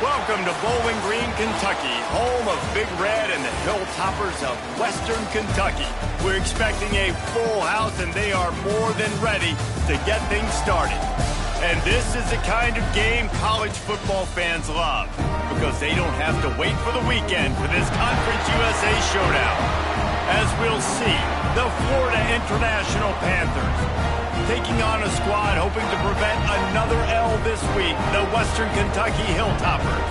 Welcome to Bowling Green, Kentucky, home of Big Red and the Hilltoppers of Western Kentucky. We're expecting a full house, and they are more than ready to get things started. And this is the kind of game college football fans love, because they don't have to wait for the weekend for this Conference USA showdown. As we'll see, the Florida International Panthers taking on a squad hoping to prevent another L this week, the Western Kentucky Hilltoppers.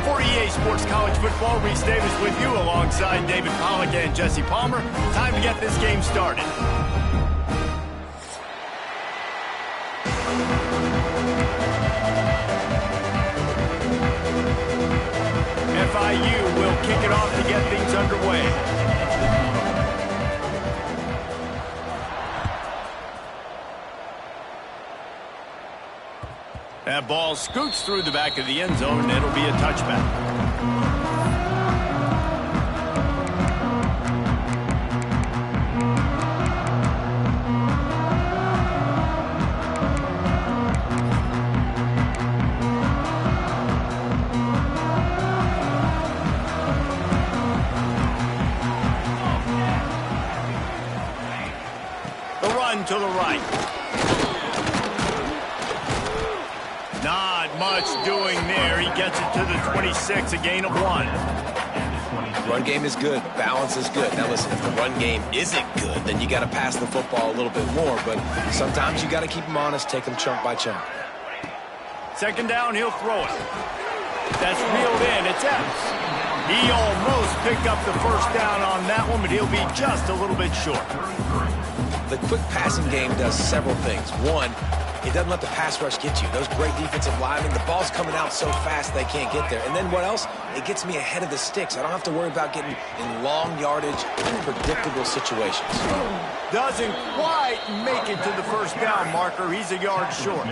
For EA Sports College Football, Reese Davis with you alongside David Pollack and Jesse Palmer. Time to get this game started. FIU will kick it off to get things underway. That ball scoots through the back of the end zone, and it'll be a touchback. To the right. Not much doing there. He gets it to the 26, a gain of 1. Run game is good. Balance is good. Now listen, if the run game isn't good, then you got to pass the football a little bit more. But sometimes you got to keep them honest, take them chunk by chunk. Second down, he'll throw it. That's reeled in. It's Epps. He almost picked up the first down on that one, but he'll be just a little bit short. The quick passing game does several things. One, it doesn't let the pass rush get you. Those great defensive linemen, the ball's coming out so fast they can't get there. And then what else? It gets me ahead of the sticks. I don't have to worry about getting in long yardage, unpredictable situations. Doesn't quite make it to the first down marker. He's a yard short.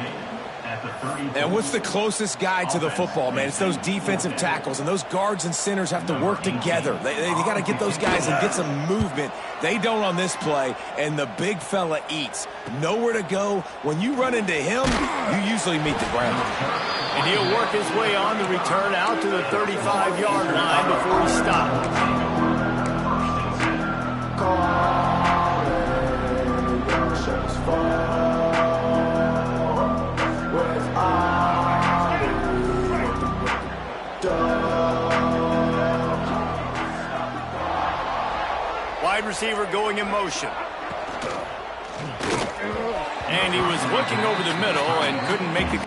And what's the closest guy to the football, man? It's those defensive tackles, and those guards and centers have to work together. They got to get those guys and get some movement. They don't on this play, and the big fella eats. Nowhere to go. When you run into him, you usually meet the ground. And he'll work his way on the return out to the 35-yard line before he stops. Wide receiver going in motion. And he was looking over the middle and couldn't make the...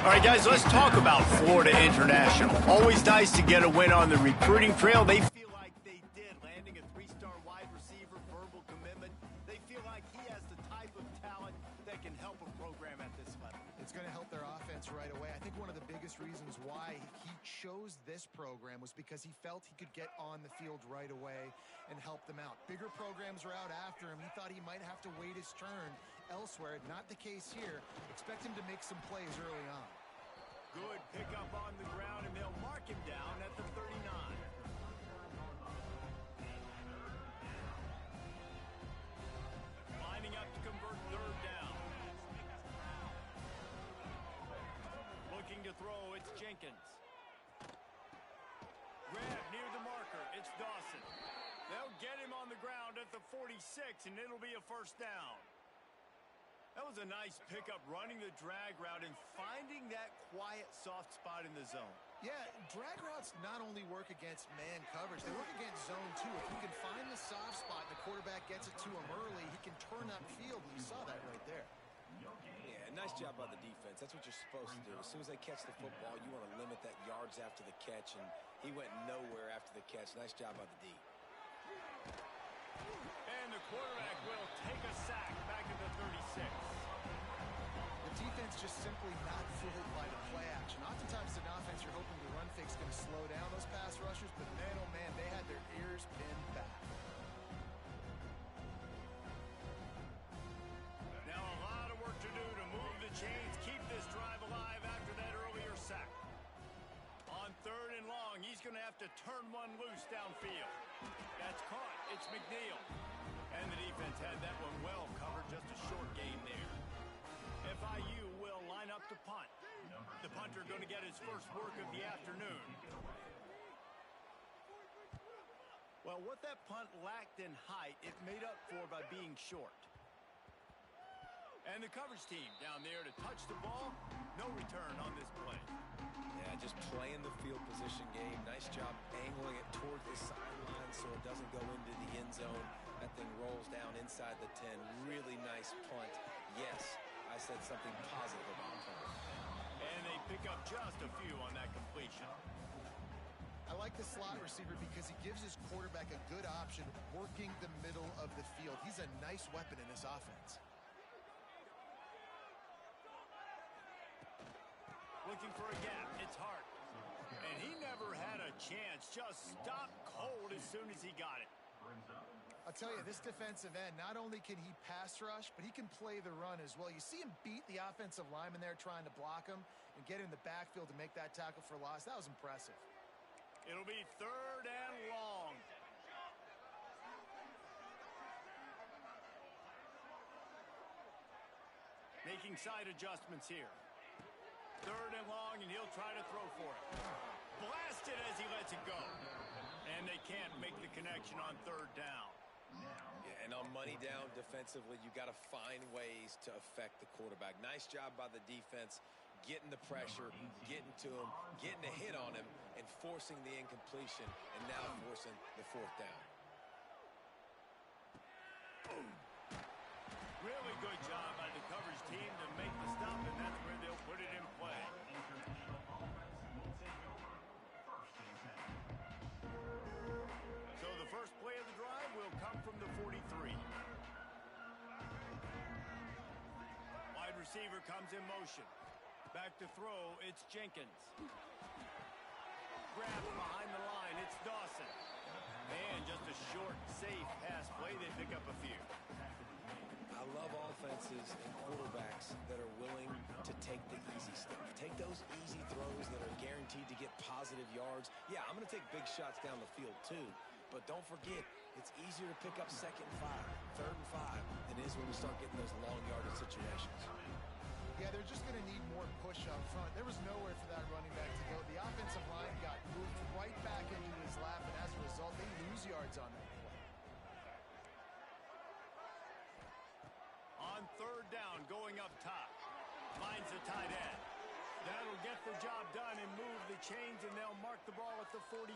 All right, guys, let's talk about Florida International. Always nice to get a win on the recruiting trail. They feel like they did, landing a 3-star wide receiver, verbal commitment. They feel like he has the type of talent that can help a program at this level. It's going to help their offense right away. I think one of the biggest reasons why he chose this program was because he felt he could get on the field right away and help them out. Bigger programs are out after him. He thought he might have to wait his turn elsewhere. Not the case here. Expect him to make some plays early on. Good pickup on the ground, and they'll mark him down at the 39. Lining up to convert third down. Looking to throw, it's Jenkins. Grab near the marker, it's Dawson. They'll get him on the ground at the 46, and it'll be a first down. That was a nice pickup, running the drag route and finding that quiet, soft spot in the zone. Yeah, drag routes not only work against man coverage, they work against zone too. If you can find the soft spot and the quarterback gets it to him early, he can turn upfield, and you saw that right there. Yeah, nice job by the defense. That's what you're supposed to do. As soon as they catch the football, you want to limit that yards after the catch, and he went nowhere after the catch. Nice job by the D. And the quarterback will take a sack back at the 36. The defense just simply not fooled by the play action. Oftentimes, an offense you're hoping the run fake's going to slow down those pass rushers, but man, oh man, they had their ears pinned back. chains keep this drive alive after that earlier sack. On 3rd and long, he's going to have to turn one loose downfield. That's caught. It's McNeil. And the defense had that one well covered, just a short gain there. FIU will line up to punt. The punter going to get his first work of the afternoon. Well, what that punt lacked in height, it made up for by being short. And the coverage team down there to touch the ball. No return on this play. Yeah, just playing the field position game. Nice job angling it towards the sideline so it doesn't go into the end zone. That thing rolls down inside the 10. Really nice punt. Yes, I said something positive about punt. And they pick up just a few on that completion. I like the slot receiver because he gives his quarterback a good option working the middle of the field. He's a nice weapon in this offense. Looking for a gap. It's Hart. And he never had a chance. Just stopped cold as soon as he got it. I'll tell you, this defensive end, not only can he pass rush, but he can play the run as well. You see him beat the offensive lineman there trying to block him and get in the backfield to make that tackle for loss. That was impressive. It'll be 3rd and long. Making side adjustments here. 3rd and long, and he'll try to throw for it. Blasted as he lets it go. And they can't make the connection on 3rd down. Yeah, and on money down defensively, you got to find ways to affect the quarterback. Nice job by the defense, getting the pressure, getting to him, getting a hit on him, and forcing the incompletion, and now forcing the 4th down. Really good job by the coverage team to make the stop, and that's where they'll put it in play. So the first play of the drive will come from the 43. Wide receiver comes in motion. Back to throw, it's Jenkins. Grabbed behind the line, it's Dawson. And just a short, safe pass play, they pick up a few. I love offenses and quarterbacks that are willing to take the easy stuff. Take those easy throws that are guaranteed to get positive yards. Yeah, I'm going to take big shots down the field too. But don't forget, it's easier to pick up 2nd and 5, 3rd and 5 than it is when we start getting those long yardage situations. Yeah, they're just going to need more push up front. There was nowhere for that running back to go. The offensive line got moved right back into his lap, and as a result, they lose yards on that play. On 3rd down, going up top. Finds the tight end. That'll get the job done and move the chains, and they'll mark the ball at the 45.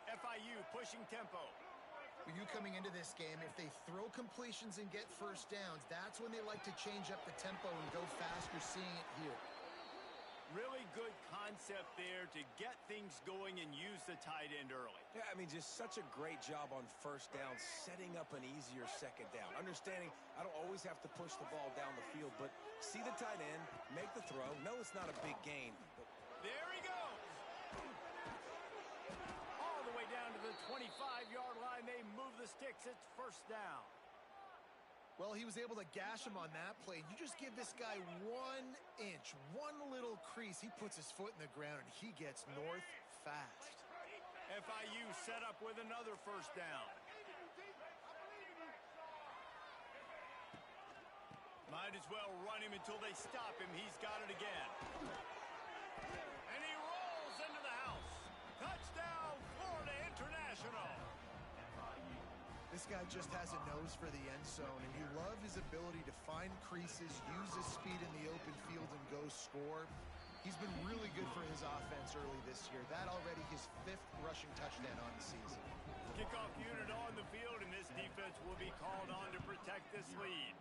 FIU pushing tempo. For you coming into this game, if they throw completions and get 1st downs, that's when they like to change up the tempo and go fast. You're seeing it here. Really good concept there to get things going and use the tight end early. Yeah, I mean, just such a great job on 1st down, setting up an easier 2nd down. Understanding I don't always have to push the ball down the field, but see the tight end, make the throw. No, it's not a big gain. But there he goes. All the way down to the 25-yard line. They move the sticks. It's 1st down. Well, he was able to gash him on that play. You just give this guy 1 inch, one little crease. He puts his foot in the ground, and he gets north fast. FIU set up with another 1st down. Might as well run him until they stop him. He's got it again. And he rolls into the house. Touchdown, Florida International. This guy just has a nose for the end zone, and you love his ability to find creases, use his speed in the open field, and go score. He's been really good for his offense early this year. That already his 5th rushing touchdown on the season. Kickoff unit on the field, and this defense will be called on to protect this lead.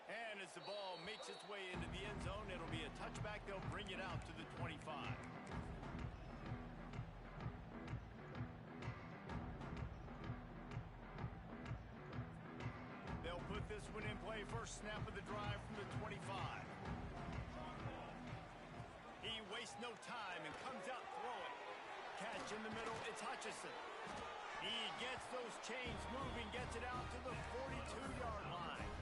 And as the ball makes its way into the end zone, it'll be a touchback. They'll bring it out to the 25. They'll put this one in play. First snap of the drive from the 25. He wastes no time and comes out throwing. Catch in the middle, it's Hutchison. He gets those chains moving, gets it out to the 42-yard line.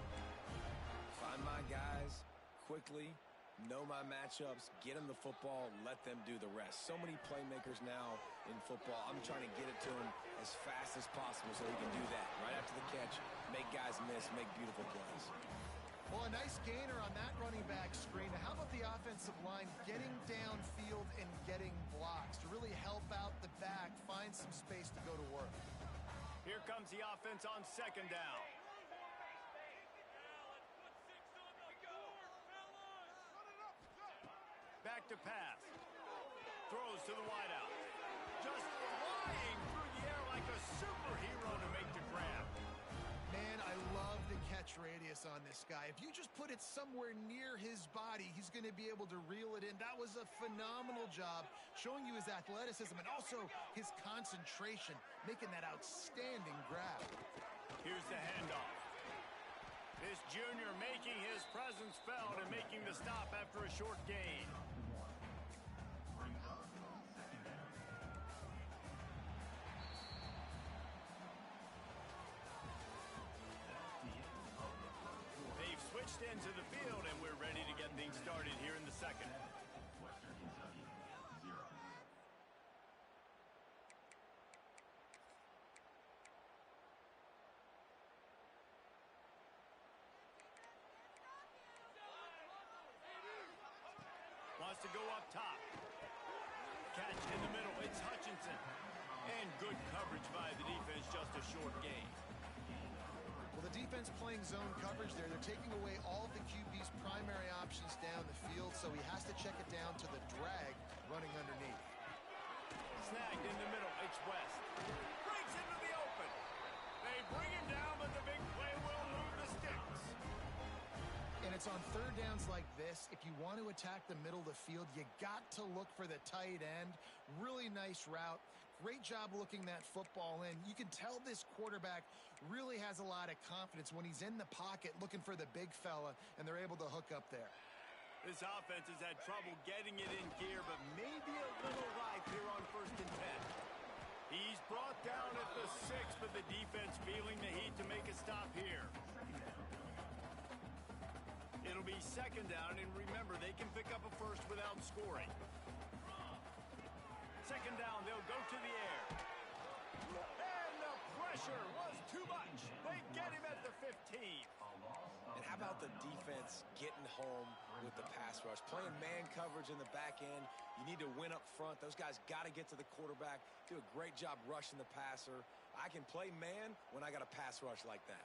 quickly, know my matchups, get them the football, let them do the rest. So many playmakers now in football. I'm trying to get it to him as fast as possible so he can do that. Right after the catch, make guys miss, make beautiful plays. Well, a nice gainer on that running back screen. Now, how about the offensive line getting downfield and getting blocks to really help out the back, find some space to go to work? Here comes the offense on second down. Back to pass. Throws to the wideout. Just flying through the air like a superhero to make the grab. Man, I love the catch radius on this guy. If you just put it somewhere near his body, he's going to be able to reel it in. That was a phenomenal job, showing you his athleticism and also his concentration, making that outstanding grab. Here's the handoff. This junior making his presence felt and making the stop after a short gain. They've switched into the field, and we're ready to get things started here in the second. Western Kentucky, 0. Wants to go up top. Catch in the middle. It's Hutchinson. And good coverage by the defense, just a short gain. Well, the defense playing zone coverage there. They're taking away all of the QB's primary options down the field, so he has to check it down to the drag running underneath. Snagged in the middle. It's West. Breaks into the open. They bring him down, but the big play will move the sticks. And it's on third downs like this. If you want to attack the middle of the field, you got to look for the tight end. Really nice route. Great job looking that football in. You can tell this quarterback really has a lot of confidence when he's in the pocket looking for the big fella, and they're able to hook up there. This offense has had trouble getting it in gear, but maybe a little life here on 1st and 10. He's brought down at the 6, but the defense feeling the heat to make a stop here. It'll be 2nd down, and remember, they can pick up a first without scoring. 2nd down, they'll go to the air. And the pressure was too much. They get him at the 15. And how about the defense getting home with the pass rush? Playing man coverage in the back end. You need to win up front. Those guys got to get to the quarterback. Do a great job rushing the passer. I can play man when I got a pass rush like that.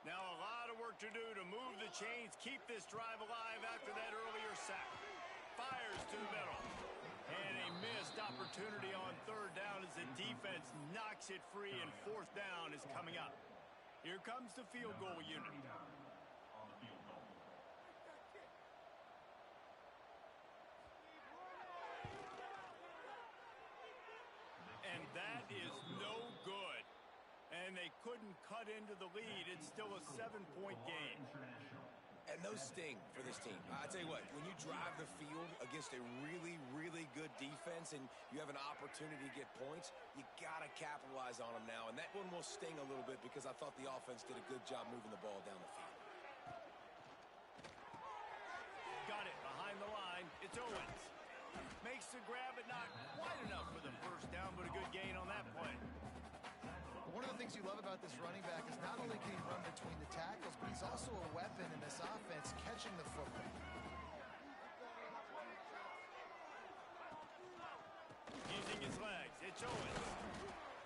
Now a lot of work to do to move the chains, keep this drive alive after that earlier sack. Fires to the middle. And a missed opportunity on 3rd down as the defense knocks it free, and 4th down is coming up. Here comes the field goal unit. And that is no good. And they couldn't cut into the lead. It's still a 7-point game. And those sting for this team. I tell you what, when you drive the field against a really, really good defense and you have an opportunity to get points, you got to capitalize on them now. And that one will sting a little bit because I thought the offense did a good job moving the ball down the field. Got it behind the line. It's Owens. Makes the grab, but not quite enough for the 1st down, but a good gain on that play. One of the things you love about this running back is not only can he run between the tackles, but he's also a weapon in this offense catching the football. Using his legs, it's Owens.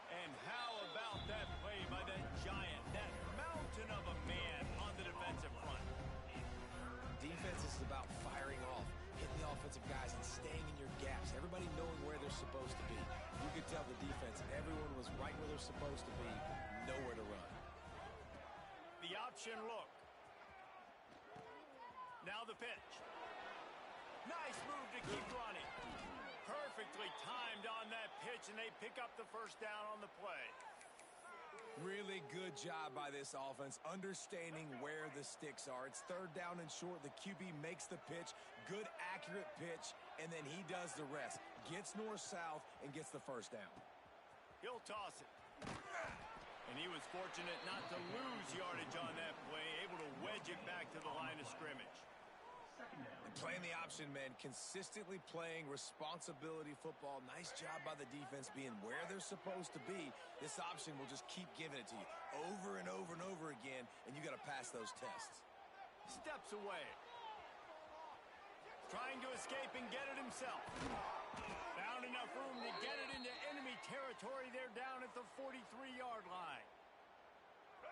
And how about that play by that giant, that mountain of a man on the defensive front? Defense is about firing off, hitting the offensive guys and staying in your gaps. Everybody knowing where they're supposed to be. You could tell the defense, everyone was right where they're supposed to be, nowhere to run. The option look. Now the pitch. Nice move to keep running. Perfectly timed on that pitch, and they pick up the 1st down on the play. Really good job by this offense, understanding where the sticks are. It's 3rd down and short. The QB makes the pitch, good, accurate pitch, and then he does the rest. Gets north-south and gets the 1st down. He'll toss it. And he was fortunate not to lose yardage on that play, able to wedge it back to the line of scrimmage. Second down. And playing the option, man, consistently playing responsibility football. Nice job by the defense being where they're supposed to be. This option will just keep giving it to you over and over and over again, and you got to pass those tests. Steps away. Trying to escape and get it himself. Found enough room to get it into enemy territory. They're down at the 43-yard line.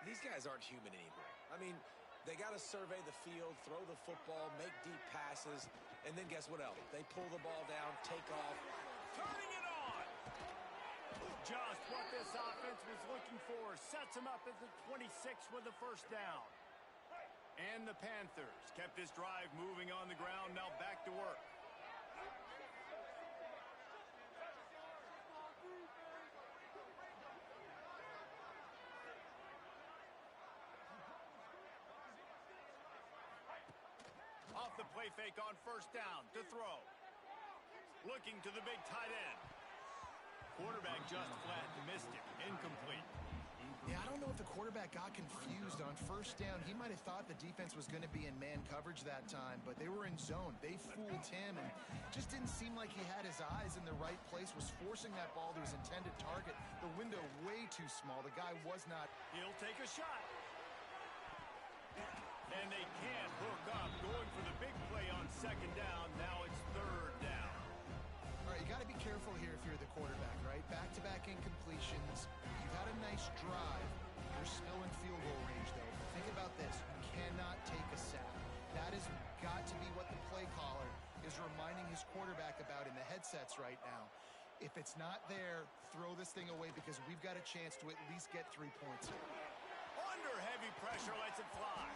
These guys aren't human anymore. I mean, they got to survey the field, throw the football, make deep passes, and then guess what else? They pull the ball down, take off. Turning it on! Just what this offense was looking for. Sets him up at the 26 with the first down. And the Panthers kept this drive moving on the ground. Now back to work. Off the play fake on first down to throw. Looking to the big tight end. Quarterback just flat missed it. Incomplete. Yeah, I don't know if the quarterback got confused on first down. He might have thought the defense was going to be in man coverage that time, but they were in zone. They fooled him and just didn't seem like he had his eyes in the right place, was forcing that ball to his intended target. The window way too small. The guy was not. He'll take a shot. And they can't hook up. Going for the big play on second down. Now it's third down. All right, you got to be careful here if you're the quarterback, right? Back-to-back incompletions. You've had a nice drive. You're still in field goal range, though. Think about this. You cannot take a sack. That has got to be what the play caller is reminding his quarterback about in the headsets right now. If it's not there, throw this thing away because we've got a chance to at least get 3 points here. Under heavy pressure, lets it fly.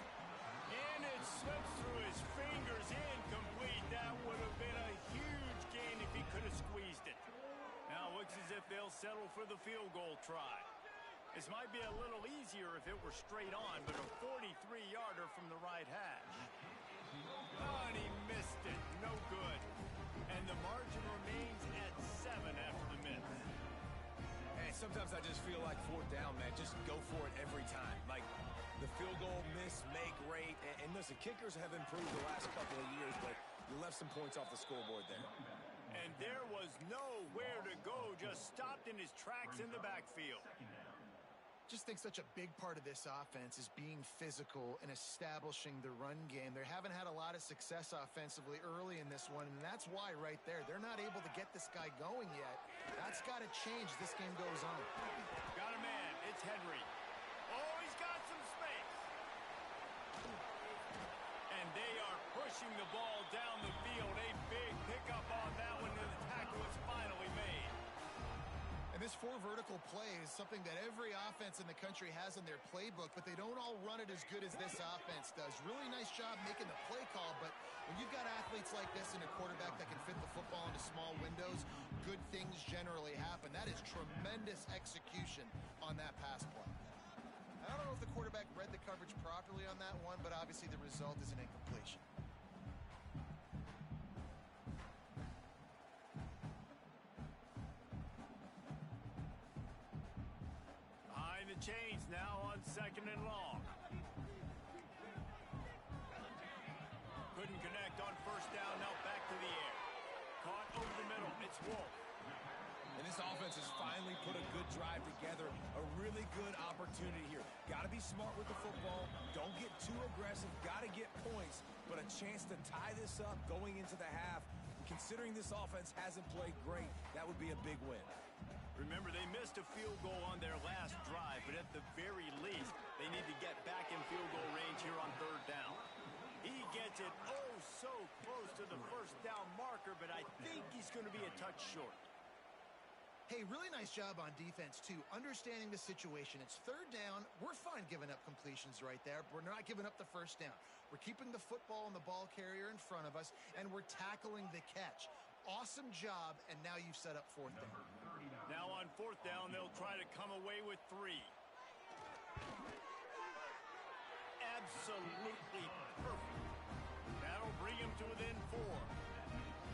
And it slips through his fingers. Incomplete. That would have been a huge gain if he could have squeezed it. Now it looks as if they'll settle for the field goal try. This might be a little easier if it were straight on, but a 43-yarder from the right hash. Oh, and he missed it. No good. And the margin remains at 7 after the miss. And sometimes I just feel like fourth down, man. Just go for it every time. Like the field goal miss, make rate. And listen, kickers have improved the last couple of years, but you left some points off the scoreboard there. And there was nowhere to go. Just stopped in his tracks in the backfield. Just think such a big part of this offense is being physical and establishing the run game. They haven't had a lot of success offensively early in this one, and that's why right there. They're not able to get this guy going yet. That's got to change as this game goes on. Got a man. It's Henry. Oh, he's got some space. And they are pushing the ball down the field. A big pickup on that one, and the tackle is finally made. And this four vertical play is something that every offense in the country has in their playbook, but they don't all run it as good as this offense does. Really nice job making the play call, but when you've got athletes like this and a quarterback that can fit the football into small windows, good things generally happen. That is tremendous execution on that pass play. I don't know if the quarterback read the coverage properly on that one, but obviously the result is an incompletion. Behind the chains now on second and long. Couldn't connect on first down. Now back to the air. Caught over the middle. It's Wolf. And this offense has finally put a good drive together. A really good opportunity here. Got to be smart with the football. Don't get too aggressive. Got to get points. But a chance to tie this up going into the half. Considering this offense hasn't played great, that would be a big win. Remember, they missed a field goal on their last drive, but at the very least, they need to get back in field goal range here on third down. He gets it oh so close to the first down marker, but I think he's going to be a touch short. Hey, really nice job on defense, too. Understanding the situation. It's third down. We're fine giving up completions right there. We're not giving up the first down. We're keeping the football and the ball carrier in front of us, and we're tackling the catch. Awesome job, and now you've set up fourth down. Now on fourth down, they'll try to come away with 3. Absolutely perfect. That'll bring him to within 4.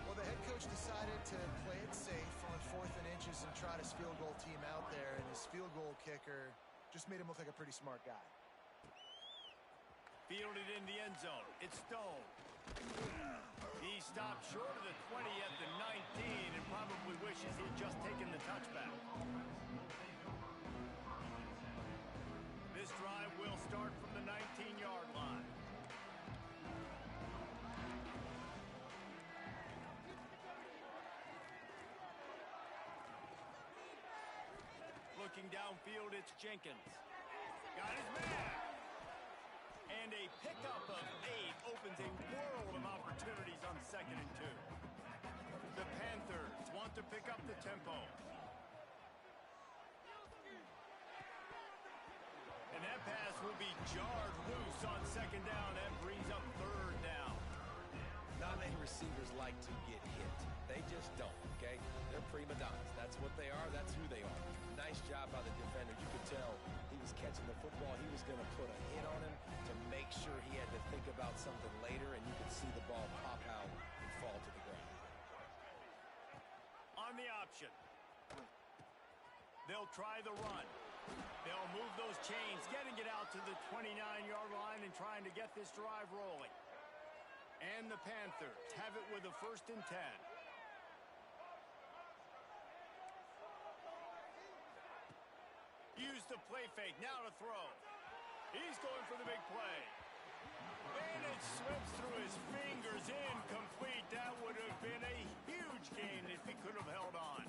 Well, the head coach decided to play it safe on 4th and inches and trot his field goal team out there, and his field goal kicker just made him look like a pretty smart guy. Fielded in the end zone. It's Stone. He stopped short of the 20 at the 19 and probably wishes he'd just taken the touchback. This drive will start from the 19-yard line. Looking downfield, it's Jenkins. Got his man. And a pickup of 8 opens a world of opportunities on 2nd and 2. The Panthers want to pick up the tempo. And that pass will be jarred loose on 2nd down. That brings up 3rd down. Not many receivers like to get hit. They just don't, okay? They're prima donnas. That's what they are. That's who they are. Nice job by the defender. You could tell he was catching the football. He was going to put a hit on him to make sure he had to think about something later, and you could see the ball pop out and fall to the ground. On the option. They'll try the run. They'll move those chains, getting it out to the 29-yard line and trying to get this drive rolling. And the Panthers have it with a 1st and 10. Use the play fake, now to throw. He's going for the big play. And it slips through his fingers, incomplete. That would have been a huge gain if he could have held on.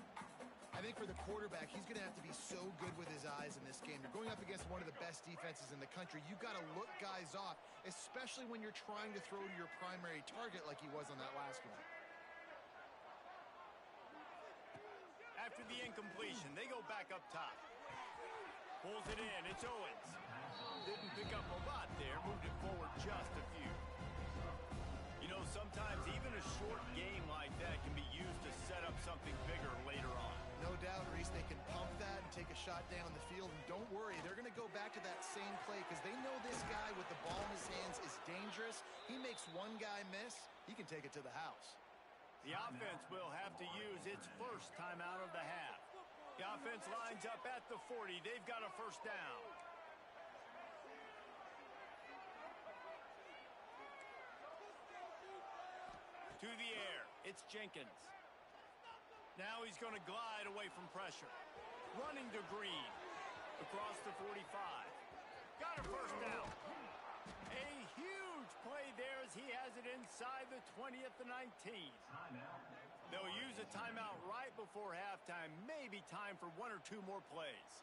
I think for the quarterback, he's going to have to be so good with his eyes in this game. You're going up against one of the best defenses in the country. You've got to look guys off, especially when you're trying to throw to your primary target like he was on that last one. After the incompletion, they go back up top. Pulls it in, it's Owens. Didn't pick up a lot there, moved it forward just a few. You know, sometimes even a short game like that can be used to set up something bigger later on. No doubt, Reese, they can pump that and take a shot down the field. And don't worry, they're going to go back to that same play because they know this guy with the ball in his hands is dangerous. He makes one guy miss, he can take it to the house. The offense will have to use its first timeout of the half. The offense lines up at the 40. They've got a 1st down. To the air, it's Jenkins. Now he's going to glide away from pressure. Running to Green. Across the 45. Got a 1st down. A huge play there as he has it inside the 20 at the 19. They'll use a timeout right before halftime. Maybe time for 1 or 2 more plays.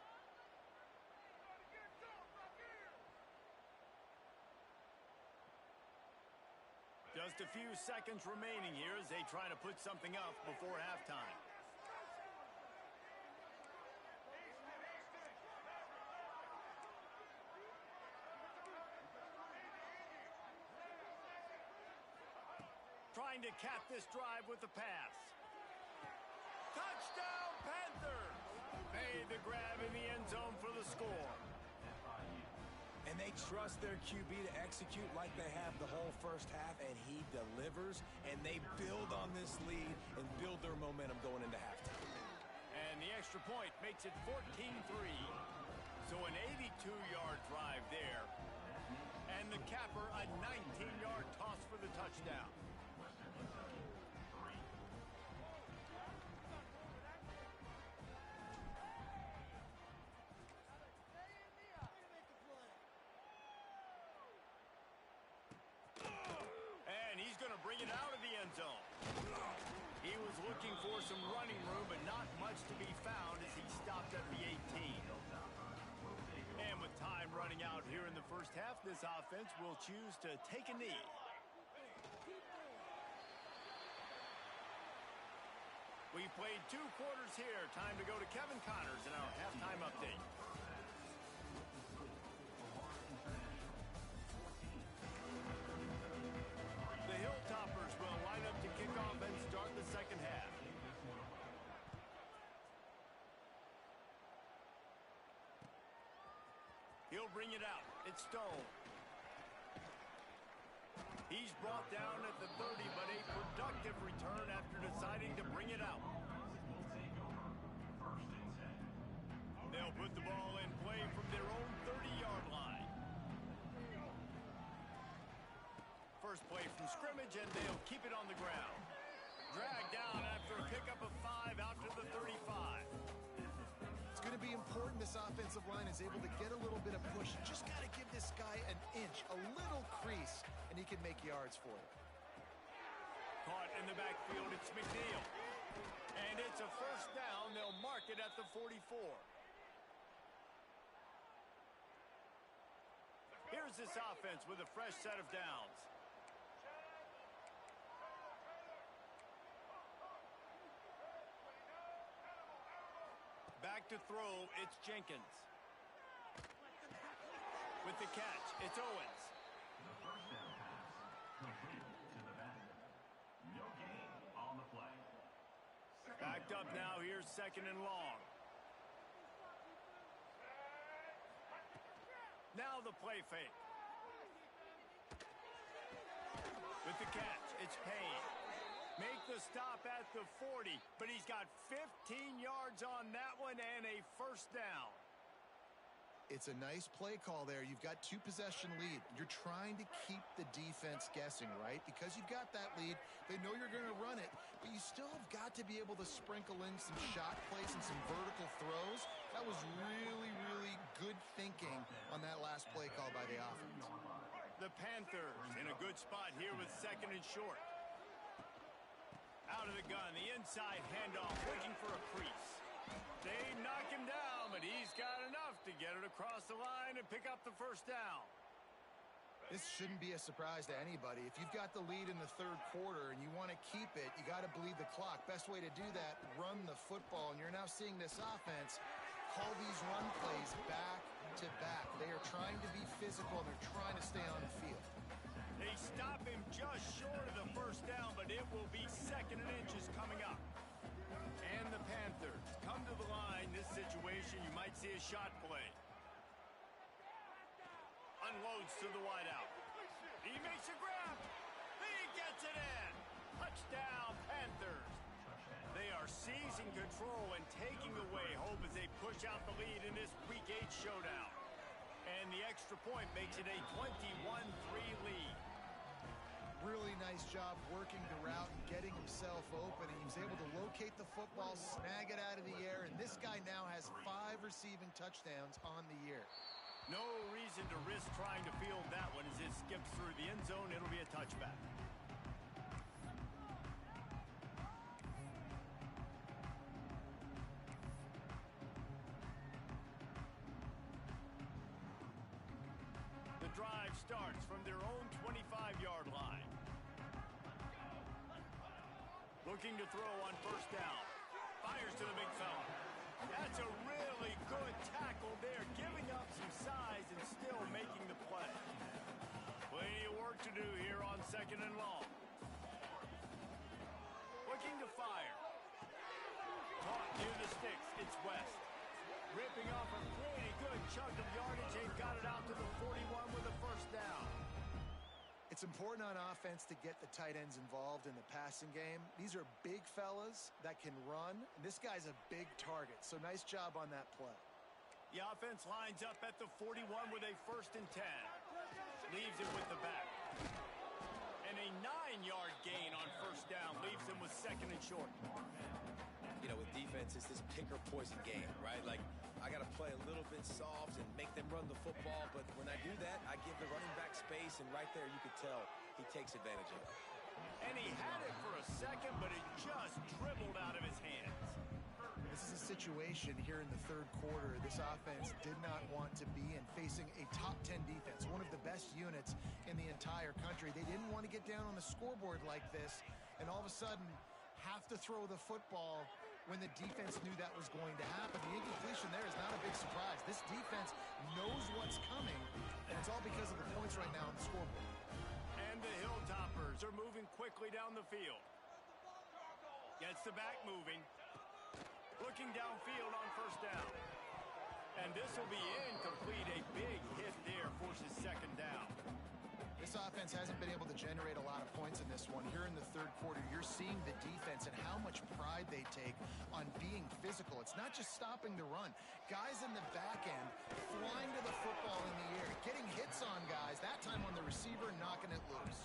Just a few seconds remaining here as they try to put something up before halftime. Trying to cap this drive with the pass. Touchdown, Panthers! Made the grab in the end zone for the score. And they trust their QB to execute like they have the whole first half, and he delivers, and they build on this lead and build their momentum going into halftime. And the extra point makes it 14-3. So an 82-yard drive there. And the capper, a 19-yard toss for the touchdown. And he's going to bring it out of the end zone. He was looking for some running room, but not much to be found as he stopped at the 18. And with time running out here in the first half, this offense will choose to take a knee. We played 2 quarters here. Time to go to Kevin Connors in our halftime update. The Hilltoppers will line up to kick off and start the second half. He'll bring it out. It's Stone. He's brought down at the 30, but a productive return after deciding to bring it out. They'll put the ball in play from their own 30-yard line. first play from scrimmage, and they'll keep it on the ground. Dragged down after a pickup of 5 out to the 35. It's going to be important this offensive line is able to get a little bit of push. Just got to give this guy an inch, a little crease, and he can make yards for it. Caught in the backfield, it's McNeil. And it's a first down. They'll mark it at the 44. Here's this offense with a fresh set of downs. Back to throw, it's Jenkins. With the catch, it's Owens. The first down pass completed to the back. No gain on the play. Backed up now, here's second and long. Now the play fake. With the catch, it's Payne. Make the stop at the 40, but he's got 15 yards on that one and a first down. It's a nice play call there. You've got 2-possession lead. You're trying to keep the defense guessing, right? Because you've got that lead, they know you're going to run it, but you still have got to be able to sprinkle in some shot plays and some vertical throws. That was really, really good thinking on that last play call by the offense. The Panthers in a good spot here with second and short. Out of the gun, the inside handoff, looking for a crease. They knock him down, but he's got enough to get it across the line and pick up the first down. This shouldn't be a surprise to anybody. If you've got the lead in the third quarter and you want to keep it, you got to bleed the clock. Best way to do that, run the football. And you're now seeing this offense call these run plays back to back. They are trying to be physical, and they're trying to stay on the field. They stop him just short of the first down, but it will be second and inches coming up. And the Panthers come to the line. This situation, you might see a shot play. Unloads to the wideout. He makes a grab. He gets it in. Touchdown, Panthers. They are seizing control and taking away hope as they push out the lead in this Week 8 showdown. And the extra point makes it a 21-3 lead. Really nice job working the route and getting himself open. And he was able to locate the football, snag it out of the air, and this guy now has 5 receiving touchdowns on the year. No reason to risk trying to field that one as it skips through the end zone. It'll be a touchback. The drive starts from their own 25-yard line. Looking to throw on first down. Fires to the big fella. That's a really good tackle there, giving up some size and still making the play. Plenty of work to do here on second and long. Looking to fire. Caught near the sticks. It's West. Ripping off a pretty good chunk of yardage. They've got it out to the 41 with a first down. It's important on offense to get the tight ends involved in the passing game. These are big fellas that can run. And this guy's a big target, so nice job on that play. The offense lines up at the 41 with a first and 10. Leaves it with the back. And a 9-yard gain on first down leaves him with second and short. You know, with defense, it's this pick or poison game, right? Like, I got to play a little bit soft and make them run the football, but when I do that, I give the running back space, and right there you could tell he takes advantage of it. And he had it for a second, but it just dribbled out of his hands. This is a situation here in the third quarter this offense did not want to be in, facing a top 10 defense, one of the best units in the entire country. They didn't want to get down on the scoreboard like this, and all of a sudden have to throw the football when the defense knew that was going to happen. The incompletion there is not a big surprise. This defense knows what's coming, and it's all because of the points right now on the scoreboard. And the Hilltoppers are moving quickly down the field. Gets the back moving. Looking downfield on first down. And this will be incomplete. A big hit there forces second down. This offense hasn't been able to generate a lot of points in this one. Here in the third quarter, you're seeing the defense and how much pride they take on being physical. It's not just stopping the run. Guys in the back end flying to the football in the air, getting hits on guys, that time on the receiver, knocking it loose.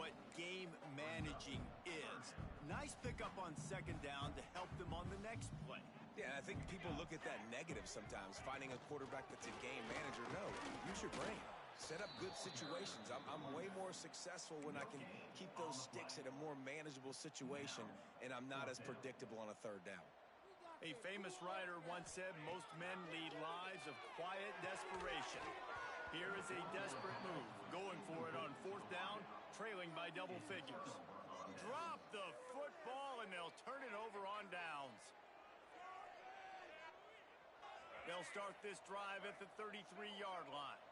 what game managing is. Nice pickup on second down to help them on the next play. Yeah, I think people look at that negative sometimes, finding a quarterback that's a game manager. No, use your brain. Set up good situations. I'm way more successful when I can keep those sticks at a more manageable situation, and I'm not as predictable on a third down. A famous writer once said most men lead lives of quiet desperation. Here is a desperate move, going for it on fourth down, trailing by double figures. Drop the football, and they'll turn it over on downs. They'll start this drive at the 33-yard line.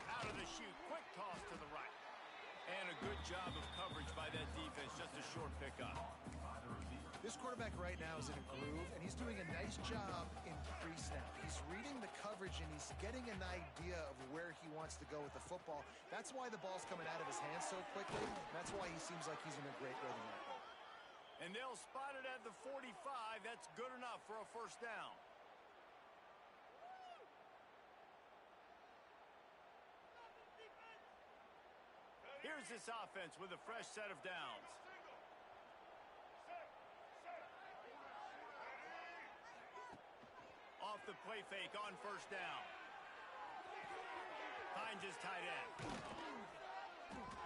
Out of the chute, quick toss to the right. And a good job of coverage by that defense, just a short pickup. This quarterback right now is in a groove, and he's doing a nice job in pre-snap. He's reading the coverage, and he's getting an idea of where he wants to go with the football. That's why the ball's coming out of his hands so quickly. That's why he seems like he's in a great rhythm right now. And they'll spot it at the 45. That's good enough for a first down. Here's this offense with a fresh set of downs. Off the play fake on first down. Finds his tight end.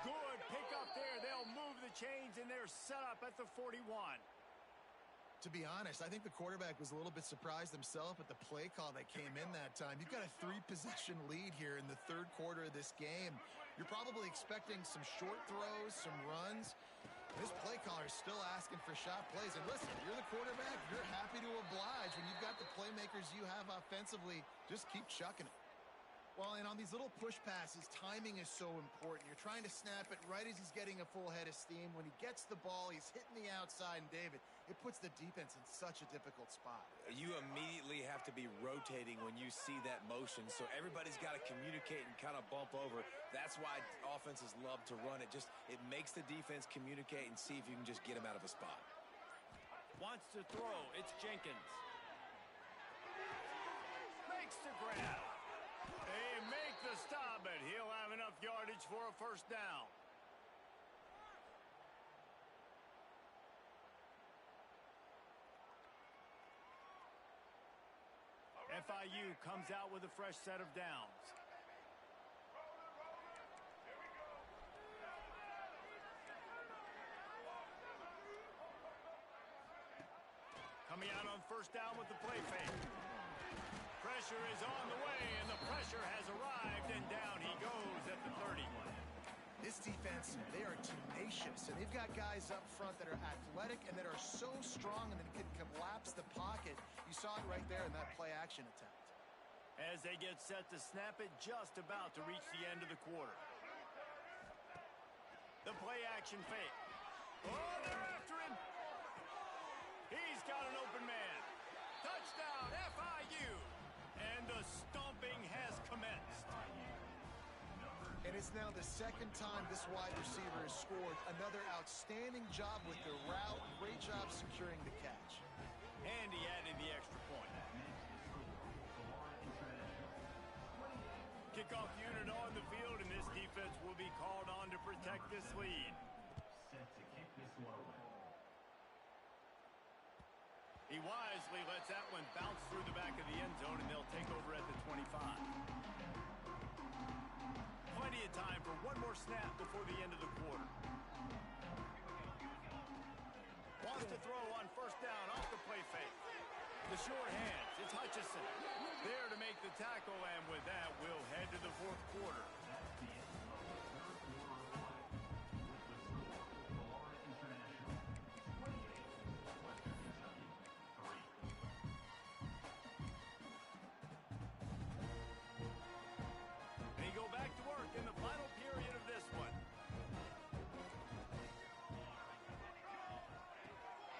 Good pick up there. They'll move the chains, and they're set up at the 41. To be honest, I think the quarterback was a little bit surprised himself at the play call that came in that time. You've got a 3-possession lead here in the third quarter of this game. You're probably expecting some short throws, some runs. This play caller is still asking for shot plays. And listen, you're the quarterback. You're happy to oblige. When you've got the playmakers you have offensively, just keep chucking it. Well, and on these little push passes, timing is so important. You're trying to snap it right as he's getting a full head of steam. When he gets the ball, he's hitting the outside. And, David, it puts the defense in such a difficult spot. You immediately have to be rotating when you see that motion, so everybody's got to communicate and kind of bump over. That's why offenses love to run it. It makes the defense communicate and see if you can just get him out of a spot. Wants to throw. It's Jenkins. Makes the grab. They make the stop, but he'll have enough yardage for a first down. FIU comes out with a fresh set of downs. Coming out on first down with the play fake. Pressure is on the way, and the pressure has arrived, and down he goes at the 30. This defense, they are tenacious, and they've got guys up front that are athletic and that are so strong and that can collapse the pocket. You saw it right there in that play-action attempt. As they get set to snap it, just about to reach the end of the quarter. The play-action fake. Oh, they're after him. He's got an open man. Touchdown, FIU. And the stomping has commenced. And it's now the second time this wide receiver has scored. Another outstanding job with the route. Great job securing the catch. And he added the extra point. Kickoff unit on the field, and this defense will be called on to protect this lead. Set to kick this one away. He wisely lets that one bounce through the back of the end zone, and they'll take over at the 25. Plenty of time for one more snap before the end of the quarter. Wants to throw on first down off the play fake. The short hands, it's Hutchison. There to make the tackle, and with that, we'll head to the fourth quarter. That's the end of the third quarter of play. With the score, Florida International 28, Western Kentucky 3. They go back to work in the final period of this one.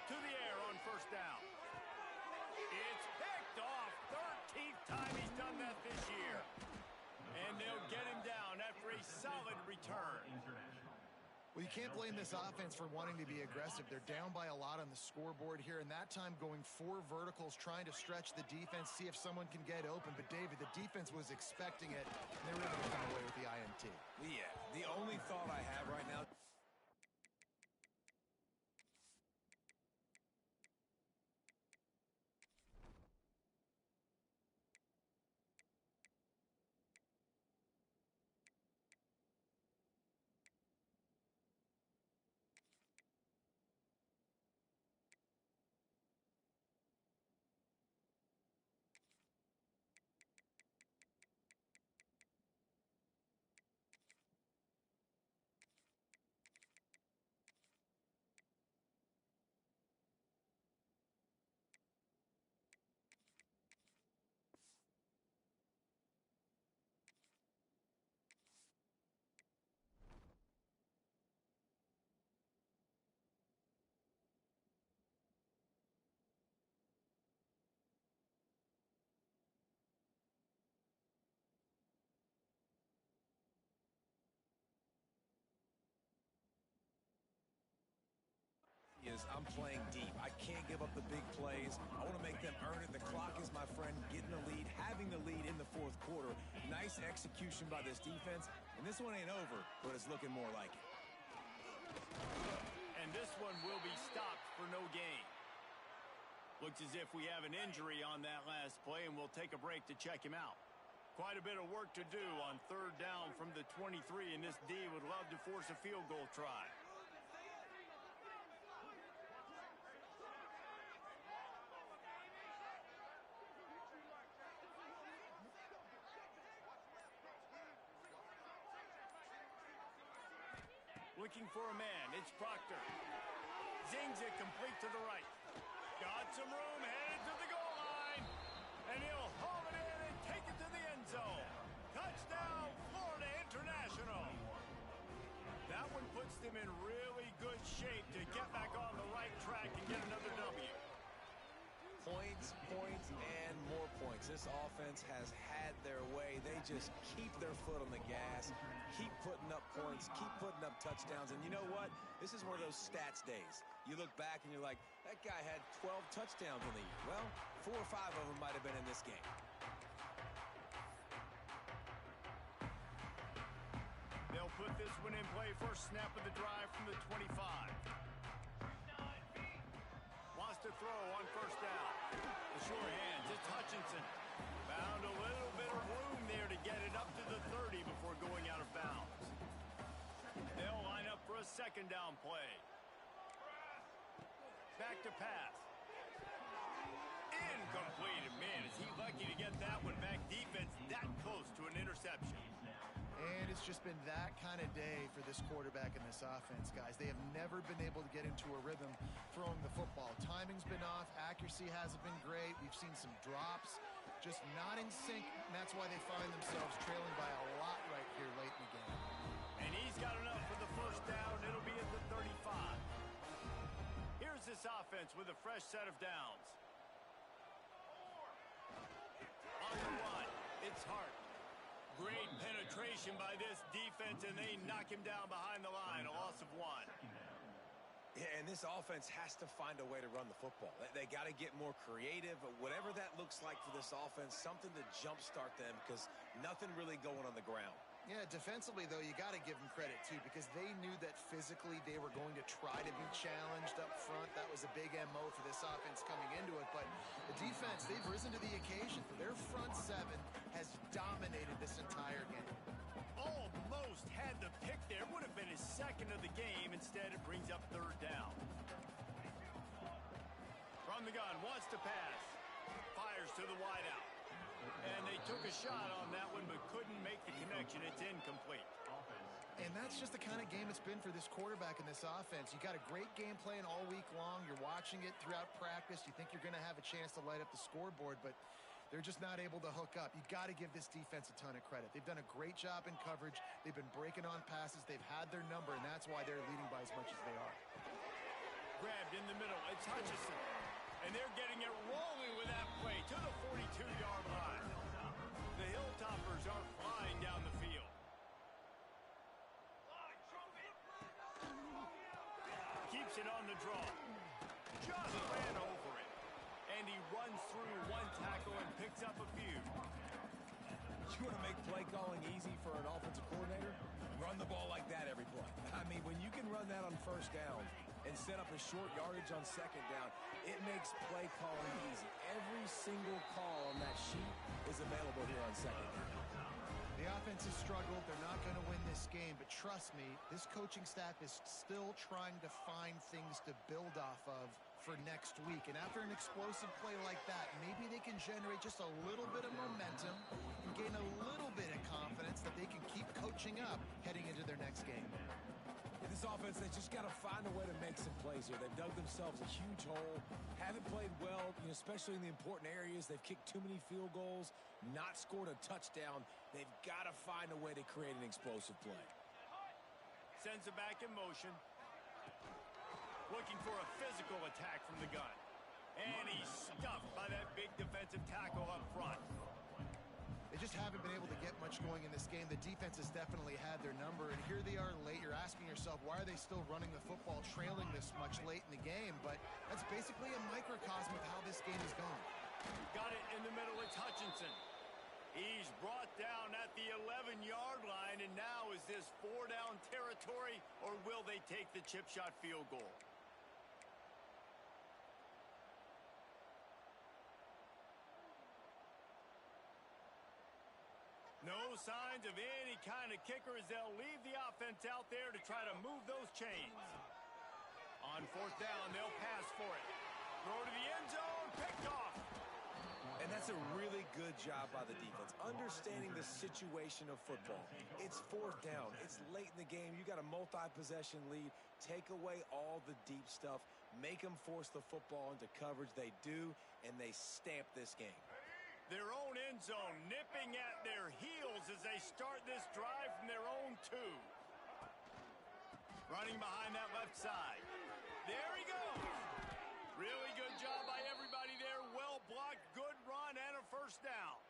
To the air on first down. It's picked off. 13th time he's done that this year. And they'll get him down after a solid return. Well, you can't blame this offense for wanting to be aggressive. They're down by a lot on the scoreboard here, and that time going 4 verticals, trying to stretch the defense, see if someone can get open. But, David, the defense was expecting it, and they were able to come away with the INT. Yeah, the only thought I have right now is I'm playing deep. I can't give up the big plays. I want to make them earn it. The clock is my friend. Getting the lead, having the lead in the fourth quarter. Nice execution by this defense. And this one ain't over, but it's looking more like it. And this one will be stopped for no gain. Looks as if we have an injury on that last play, and we'll take a break to check him out. Quite a bit of work to do on 3rd down from the 23, and this D would love to force a field goal try. Looking for a man, it's Proctor. Zings it complete to the right. Got some room, headed to the goal line. And he'll haul it in and take it to the end zone. Touchdown, Florida International. That one puts them in really good shape to get back on the right track and get another W. Points, points, and more points. This offense has had their way. They just keep their foot on the gas, keep putting up points, keep putting up touchdowns. And you know what? This is one of those stats days. You look back and you're like, that guy had 12 touchdowns in the year. Well, 4 or 5 of them might have been in this game. They'll put this one in play. First snap of the drive from the 25. Wants to throw on 1st down. The sure hands, it's Hutchinson. Found a little bit of room there to get it up to the 30 before going out of bounds. They'll line up for a 2nd down play. Back to pass. Incomplete. And man, is he lucky to get that one back. Defense that close to an interception. And it's just been that kind of day for this quarterback and this offense, guys. They have never been able to get into a rhythm throwing the football. Timing's been off. Accuracy hasn't been great. We've seen some drops, just not in sync, and that's why they find themselves trailing by a lot right here late in the game. And he's got enough for the 1st down. It'll be at the 35. Here's this offense with a fresh set of downs. On the run, it's Hart. Great penetration by this defense, and they knock him down behind the line, a loss of 1. Yeah, and this offense has to find a way to run the football. They got to get more creative, whatever that looks like for this offense, something to jumpstart them because nothing really going on the ground. Yeah, defensively, though, you got to give them credit, too, because they knew that physically they were going to try to be challenged up front. That was a big MO for this offense coming into it. But the defense, they've risen to the occasion. Their front 7 has dominated this entire game. Almost had the pick there. Would have been his 2nd of the game. Instead, it brings up 3rd down. From the gun, wants to pass. Fires to the wideout. And they took a shot on that one, but couldn't make the connection. It's incomplete. And that's just the kind of game it's been for this quarterback and this offense. You got a great game plan all week long. You're watching it throughout practice. You think you're going to have a chance to light up the scoreboard, but they're just not able to hook up. You got to give this defense a ton of credit. They've done a great job in coverage. They've been breaking on passes. They've had their number, and that's why they're leading by as much as they are. Grabbed in the middle. It's Hutchinson. And they're getting it rolling with that play to the 42-yard line. The Hilltoppers are flying down the field. possession on the draw. Just ran over it. And he runs through one tackle and picks up a few. You want to make play calling easy for an offensive coordinator? Run the ball like that every play. I mean, when you can run that on first down and set up a short yardage on second down, it makes play calling easy. Every single call on that sheet is available here on second down. The offense has struggled. They're not going to win this game, but trust me, this coaching staff is still trying to find things to build off of for next week. And after an explosive play like that, maybe they can generate just a little bit of momentum and gain a little bit of confidence that they can keep coaching up heading into their next game. This offense, they just got to find a way to make some plays here. They've dug themselves a huge hole, haven't played well, especially in the important areas. They've kicked too many field goals, not scored a touchdown. They've got to find a way to create an explosive play. Sends it back in motion. Looking for a physical attack from the gun. And he's stuffed by that big defensive tackle up front. They just haven't been able to get much going in this game. The defense has definitely had their number, and here they are late. You're asking yourself, why are they still running the football, trailing this much late in the game? But that's basically a microcosm of how this game is going. Got it in the middle. It's Hutchinson. He's brought down at the 11-yard line, and now is this 4-down territory, or will they take the chip shot field goal? No signs of any kind of kicker as they'll leave the offense out there to try to move those chains. On fourth down, they'll pass for it. Throw to the end zone, picked off. And that's a really good job by the defense, understanding the situation of football. It's fourth down. It's late in the game. You got a multi-possession lead. Take away all the deep stuff. Make them force the football into coverage. They do, and they stamp this game. Their own end zone nipping at their heels as they start this drive from their own 2. Running behind that left side. There he goes. Really good job by everybody there. Well blocked, good run, and a first down.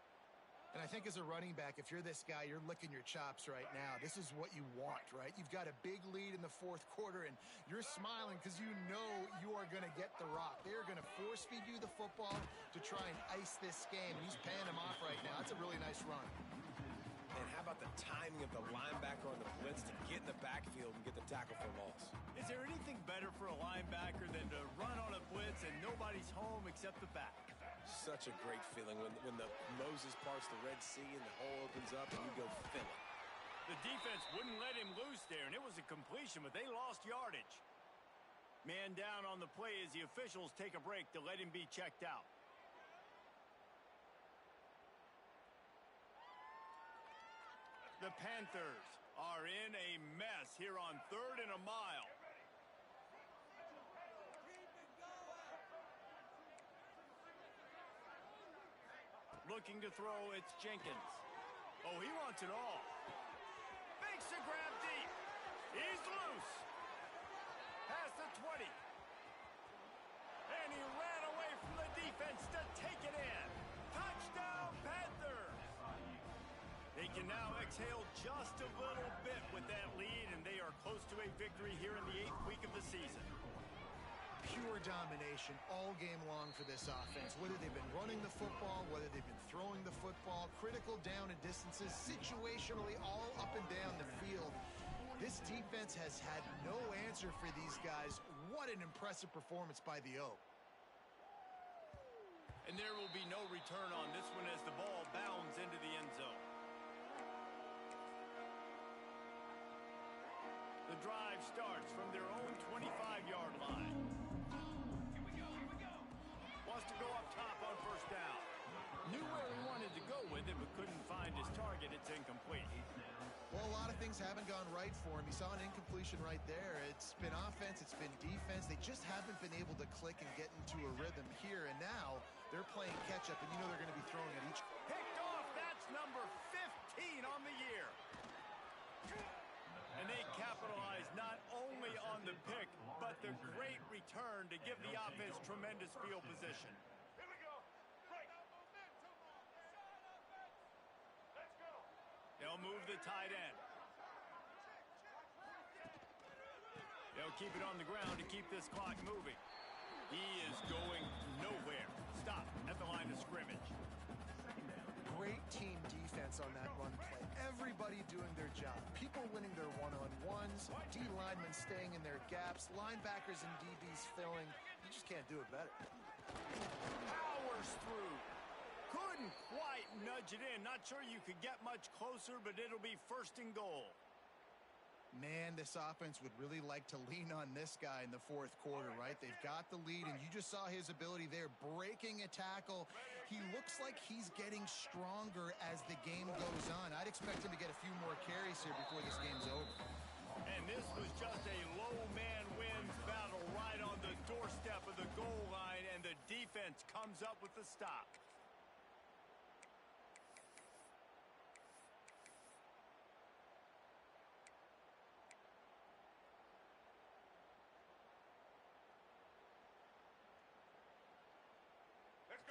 And I think as a running back, if you're this guy, you're licking your chops right now. This is what you want, right? You've got a big lead in the fourth quarter, and you're smiling because you know you are going to get the rock. They are going to force feed you the football to try and ice this game, and he's paying him off right now. That's a really nice run. And how about the timing of the linebacker on the blitz to get in the backfield and get the tackle for loss? Is there anything better for a linebacker than to run on a blitz and nobody's home except the back? Such a great feeling when the Moses parts the Red Sea and the hole opens up and you go fill it. The defense wouldn't let him loose there, and it was a completion, but they lost yardage. Man down on the play as the officials take a break to let him be checked out. The Panthers are in a mess here on 3rd and a mile. Looking to throw, it's Jenkins. Oh, he wants it all. Makes the grab deep. He's loose. Past the 20. And he ran away from the defense to take it in. Touchdown, Panthers. They can now exhale just a little bit with that lead, and they are close to a victory here in the 8th week of the season. Pure domination all game long for this offense. Whether they've been running the football, whether they've been throwing the football, critical down and distances, situationally all up and down the field. This defense has had no answer for these guys. What an impressive performance by the O. And there will be no return on this one as the ball bounds into the end zone. The drive starts from their own 25-yard line. Wants to go up top on first down. Knew where he wanted to go with it, but couldn't find his target. It's incomplete. Well, a lot of things haven't gone right for him. He saw an incompletion right there. It's been offense, it's been defense. They just haven't been able to click and get into a rhythm here. And now they're playing catch-up, and you know they're going to be throwing at each. Picked off. That's number 15 on the year. And they capitalize not only on the pick, but the great return to give the offense tremendous field position. Here we go. Break. Let's go. They'll move the tight end. They'll keep it on the ground to keep this clock moving. He is going nowhere. Stop at the line of scrimmage. Great team defense on that run play. Everybody doing their job. People winning their one-on-ones, D linemen staying in their gaps, linebackers and DBs filling. You just can't do it better. Powers through. Couldn't quite nudge it in. Not sure you could get much closer, but it'll be first and goal. Man, this offense would really like to lean on this guy in the fourth quarter, right? They've got the lead, and you just saw his ability there, breaking a tackle. He looks like he's getting stronger as the game goes on. I'd expect him to get a few more carries here before this game's over. And this was just a low man wins battle right on the doorstep of the goal line, and the defense comes up with the stop.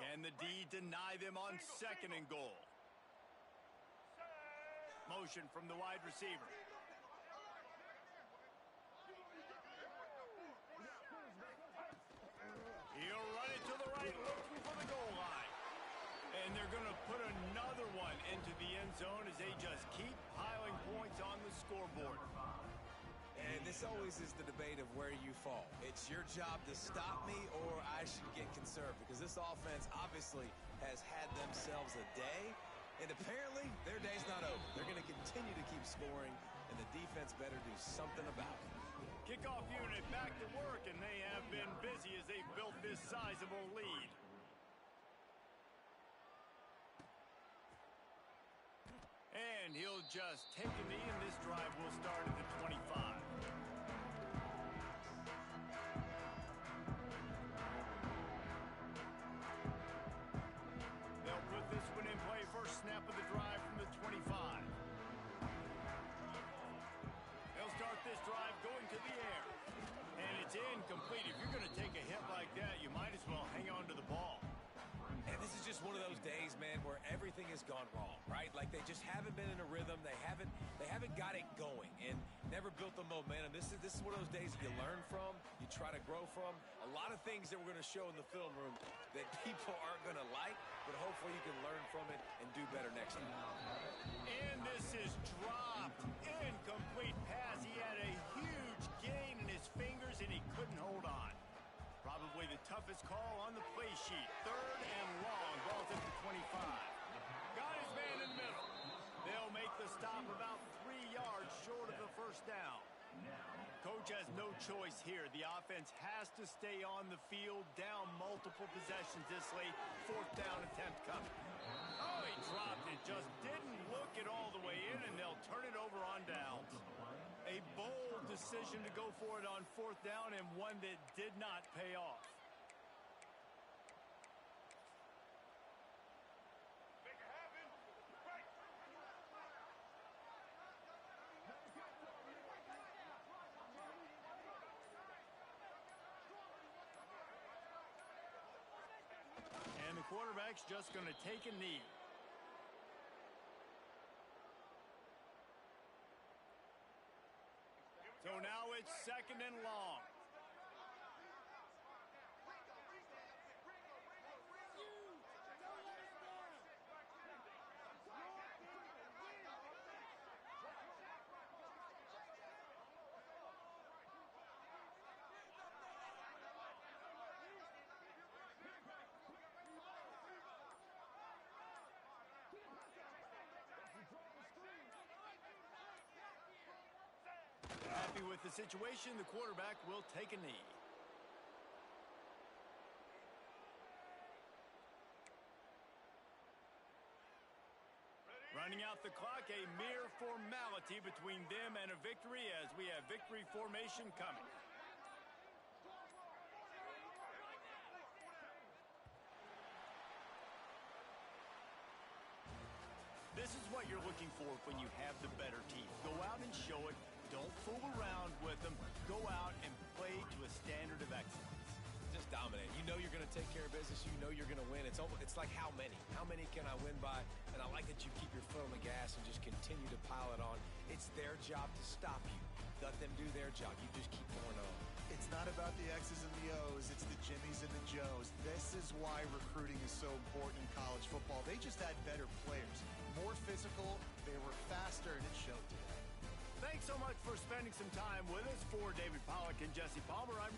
Can the D deny them on second and goal? Motion from the wide receiver. He'll run it to the right, looking for the goal line. And they're going to put another one into the end zone as they just keep piling points on the scoreboard. And this always is the debate of where you fall. It's your job to stop me or I should get conserved, because this offense obviously has had themselves a day, and apparently their day's not over. They're going to continue to keep scoring, and the defense better do something about it. Kickoff unit back to work, and they have been busy as they've built this sizable lead. And he'll just take a knee, and this drive will start at the 25. They'll put this one in play. First snap of the drive from the 25. They'll start this drive going to the air. And it's incomplete. If you're going to take a hit like that, you might as well hang on to the ball. And this is just one of those days, man, where everything has gone wrong, right? Like they just haven't been in a rhythm. They haven't got it going and never built the momentum. This is one of those days that you learn from, you try to grow from. A lot of things that we're going to show in the film room that people aren't going to like, but hopefully you can learn from it and do better next time. And this is dropped. Incomplete pass. He had a huge gain in his fingers, and he couldn't hold on. Probably the toughest call on the play sheet. Third and long. Ball's at the 25. Got his man in the middle. They'll make the stop about 3 yards short of the first down. Coach has no choice here. The offense has to stay on the field, down multiple possessions this late. Fourth down attempt coming. Oh, he dropped it. Just didn't look it all the way in, and they'll turn it over on downs. A bold decision to go for it on fourth down, and one that did not pay off. And the quarterback's just going to take a knee. So now it's second and long. Happy with the situation, the quarterback will take a knee. Running out the clock, a mere formality between them and a victory as we have victory formation coming. This is what you're looking for when you have the better team. Go out and show it. Don't fool around with them. Go out and play to a standard of excellence. Just dominate. You know you're going to take care of business. You know you're going to win. It's like how many? How many can I win by? And I like that you keep your foot on the gas and just continue to pile it on. It's their job to stop you. let them do their job. You just keep going on. It's not about the X's and the O's. It's the Jimmies and the Joes. This is why recruiting is so important in college football. They just had better players, more physical, they were faster, and it showed today. Thanks so much for spending some time with us. For David Pollack and Jesse Palmer, I'm